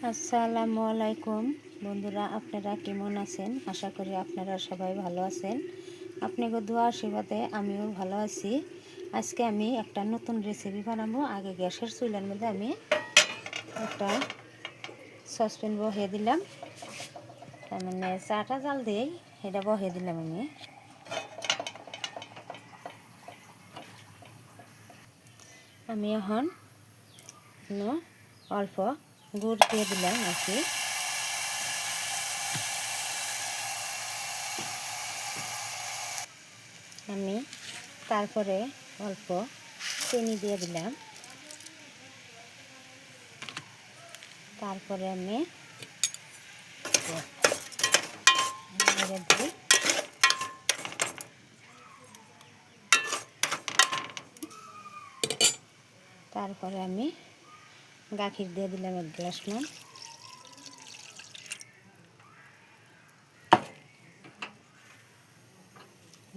আসসালামু আলাইকুম বন্ধুরা, আপনারা কেমন আছেন? আশা করি আপনারা সবাই ভালো আছেন। আপনাকে দোয়া আশীর্বাদে আমিও ভালো আছি। আজকে আমি একটা নতুন রেসিপি বানাবো। আগে গ্যাসের চুলার মধ্যে আমি একটা সসপ্যান বসিয়ে দিলাম, তার মানে চাটা জাল দিয়েই এটা বসিয়ে দিলাম। আমি এখন অল্প গুড় দিয়ে দিলাম আর কি। আমি তারপরে অল্প চিনি দিয়ে দিলাম। তারপরে আমি দিই তারপরে আমি গাখির দিয়ে দিলাম 1 গ্লাস মান।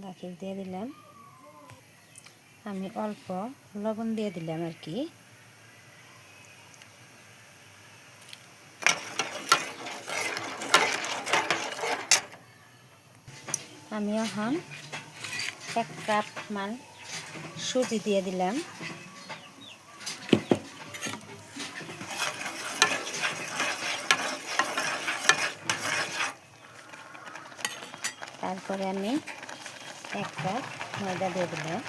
গাখির দিয়ে দিলাম। আমি অল্প লবণ দিয়ে দিলাম আর কি। আমি এখন 1 কাপ মান সুজি দিয়ে দিলাম। তারপরে আমি 1 কাপ ময়দা দিয়ে দিলাম।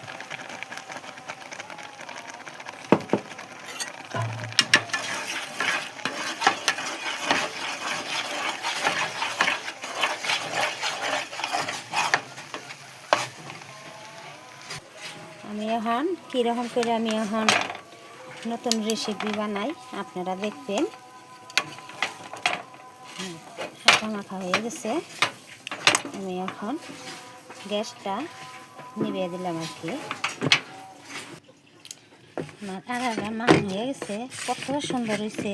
আমি এখন কীরকম করে আমি এখন নতুন রেসিপি বানাই আপনারা দেখবেন। মাখা মাখা হয়ে গেছে। আমি এখন গ্যাসটা নিভিয়ে দিলাম আর কি। আমার আগাটা মাখা হয়ে গেছে, কত সুন্দর হয়েছে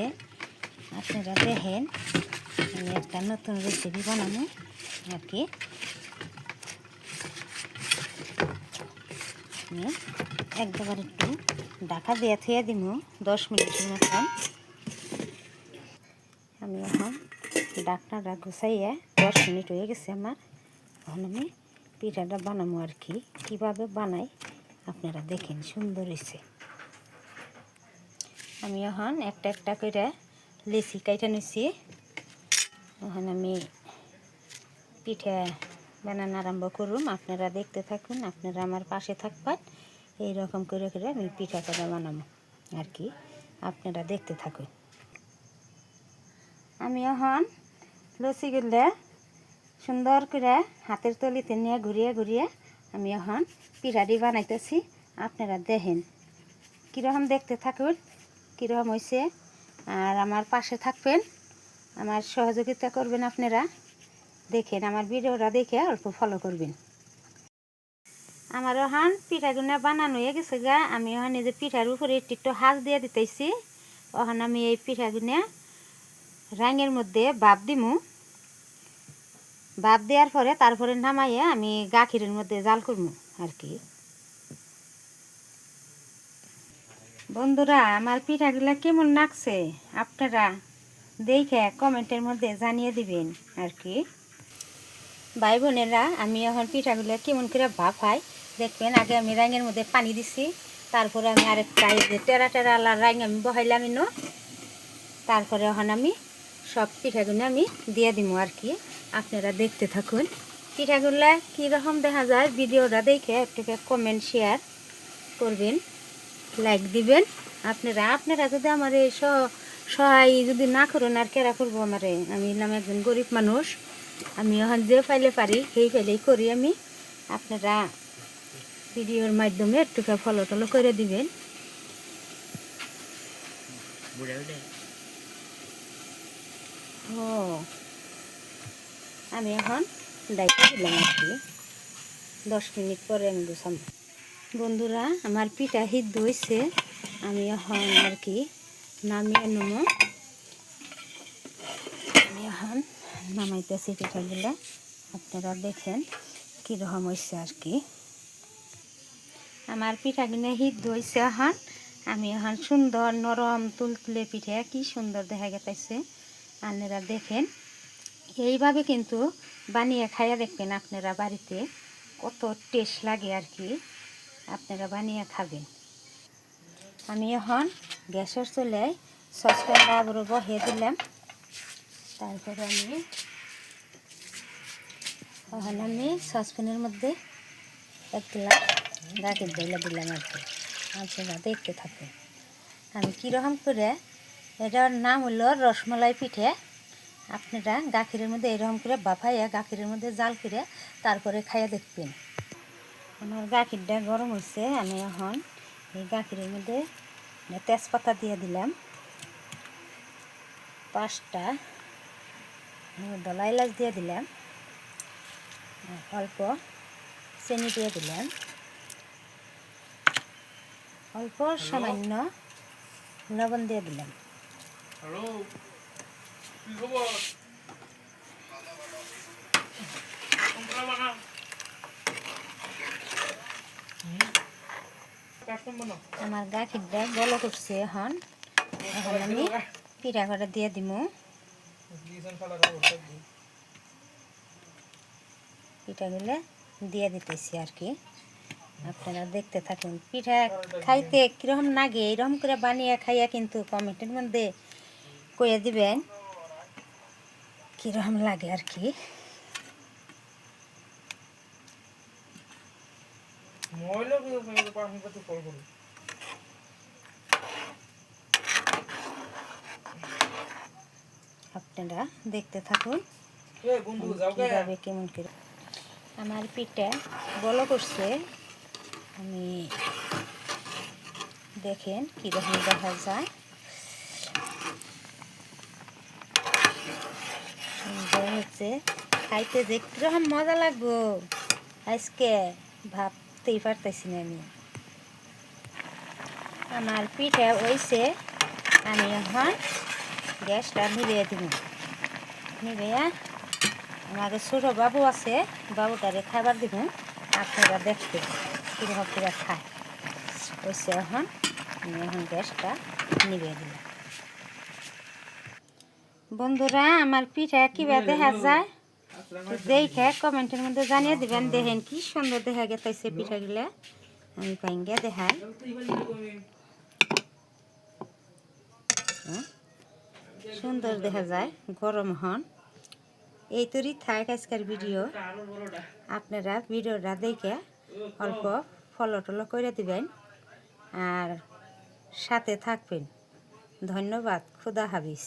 আপনারা দেখেন। আমি একটা নতুন রেসিপি বানাবো আর কি। আমি একবার একটু ঢাকা দিয়ে থুয়ে দিব 10 মিনিটের মতন। আমি এখন ঢাকনাটা গুছাইয়ে 10 মিনিট হয়ে গেছে আমার। এখন আমি পিঠাটা বানাবো আর কি। কীভাবে বানাই আপনারা দেখেন, সুন্দর হয়েছে। আমি এখন একটা একটা করে লেচি কাইটা নিছি। এখন আমি পিঠা বানানো আরম্ভ করুম। আপনারা দেখতে থাকুন, আপনারা আমার পাশে থাকবেন। এইরকম করে করে আমি পিঠাটা বানাবো আর কি, আপনারা দেখতে থাকুন। আমি এখন লচিগুলো সুন্দর করে হাতের তলিতে নিয়ে ঘুরিয়ে ঘুরিয়ে আমি এখন পিঠাটি বানাইতেছি। আপনারা দেখেন কীরকম, দেখতে থাকুন কীরকম হয়েছে। আর আমার পাশে থাকবেন, আমার সহযোগিতা করবেন। আপনারা দেখেন, আমার ভিডিওটা দেখে অল্প ফলো করবেন। আমার এখন পিঠাগুলো বানানো হয়ে গেছে গা। আমি এখন এই যে পিঠার উপরে একটু হাঁস দিয়ে দিতেছি। এখন আমি এই পিঠাগুলো রাঙের মধ্যে ভাপ দিমু। ভাপ দেওয়ার পরে তারপরে নামাইয়ে আমি গাখিরের মধ্যে জাল করবো আর কি। বন্ধুরা, আমার পিঠাগুলা কেমন লাগছে আপনারা দেখে কমেন্টের মধ্যে জানিয়ে দিবেন আর কি। ভাই বোনেরা, আমি এখন পিঠাগুলো কেমন করে ভাপ হয় দেখবেন। আগে আমি রাঙের মধ্যে পানি দিছি, তারপরে আমি আরেকটা টেরা টেরা রাঙ আমি বহাইলাম ইনো। তারপরে এখন আমি সব পিঠাগুলো আমি দিয়ে দিব আর কি। আপনারা দেখতে থাকুন পিঠাগুলা কীরকম দেখা যায়। ভিডিওটা দেখে একটু কমেন্ট শেয়ার করবেন, লাইক দিবেন। আপনারা যদি আমার এই সহায় যদি না করুন আর কেরা করবো আমারে? আমি নাম একজন গরিব মানুষ। আমি এখন যে ফাইলে পারি সেই ফাইলেই করি আমি। আপনারা ভিডিওর মাধ্যমে একটু ফলো টলো করে দিবেন। ও আমি এখন ডাইতে দিলাম আর কি। 10 মিনিট পরে আমি গুছাম। বন্ধুরা, আমার পিঠা সিদ্ধ হয়েছে। আমি এখন আর কি নামিয়ে নেব। আমি এখন নামাইতেছি পিঠাগুলো, আপনারা দেখেন কীরকম হয়েছে আর কি। আমার পিঠাগুলো সিদ্ধ হয়েছে। এখন আমি এখন সুন্দর নরম তুলতুলে পিঠে কি সুন্দর দেখা গেছে। আপনারা দেখেন, এইভাবে কিন্তু বানিয়ে খাইয়া দেখবেন আপনারা বাড়িতে, কত টেস্ট লাগে আর কি। আপনারা বানিয়ে খাবেন। আমি এখন গ্যাসের চুলায় সসপ্যানটা আবারও বসিয়ে দিলাম। তারপরে আমি সসপ্যানের মধ্যে এক গ্লাস গাখির ঢেলে দিলাম আর কি। আপনারা দেখতে থাকুন আমি কীরকম করে। এটার নাম হলো রসমালাই পিঠে। আপনারা গাখিরের মধ্যে এরকম করে বাফাইয়া গাখিরের মধ্যে জাল করে তারপরে খাইয়া দেখবেন। আমার গাখিরটা গরম হয়েছে। আমি এখন এই গাখিরের মধ্যে তেজপাতা দিয়ে দিলাম 5টা, দলা এলাচ দিয়ে দিলাম, অল্প চিনি দিয়ে দিলাম, অল্প সামান্য লবণ দিয়ে দিলাম। আমার গাখিরটা গলা করছে। এখন আমি পিঠা করে দিয়ে দিব। পিঠাগুলো দিয়ে দিতেছি আর কি। আপনারা দেখতে থাকুন। পিঠা খাইতে কীরকম লাগে এরকম করে বানিয়ে খাইয়া কিন্তু কমেন্টের মধ্যে কয়ে দিবেন কীরকম লাগে আর কি। আপনারা দেখতে থাকুন কীভাবে কেমন করে আমার পিঠা বলো করছে। আমি দেখেন কীরকম দেখা যায়, সুন্দর হচ্ছে। খাইতে যে কীরকম মজা লাগবো আজকে ভাবতেই পারতেছি না আমি। আমার পিঠা হয়েছে। আমি এখন গ্যাসটা নিভিয়ে দিব। নিভিয়ে আমার ছোটো বাবু আছে, বাবুটারে খাবার দিব। আপনারা দেখতে কীরকম করে খায় হয়েছে। এখন আমি গ্যাসটা নিভিয়ে দিলাম। বন্ধুরা আমার পিঠা কীভাবে দেখা যায় দেখে কমেন্টের মধ্যে জানিয়ে দিবেন। দেখেন কি সুন্দর দেখা গেছে পিঠাগুলা। আমি ভাঙ্গা দেখাই। সুন্দর দেখা যায় গরম হন। এই তরি থাক আজকের ভিডিও। আপনারা ভিডিওটা দেখে অল্প ফলো টলো করে দিবেন আর সাথে থাকবেন। ধন্যবাদ। খুদা হাফেজ।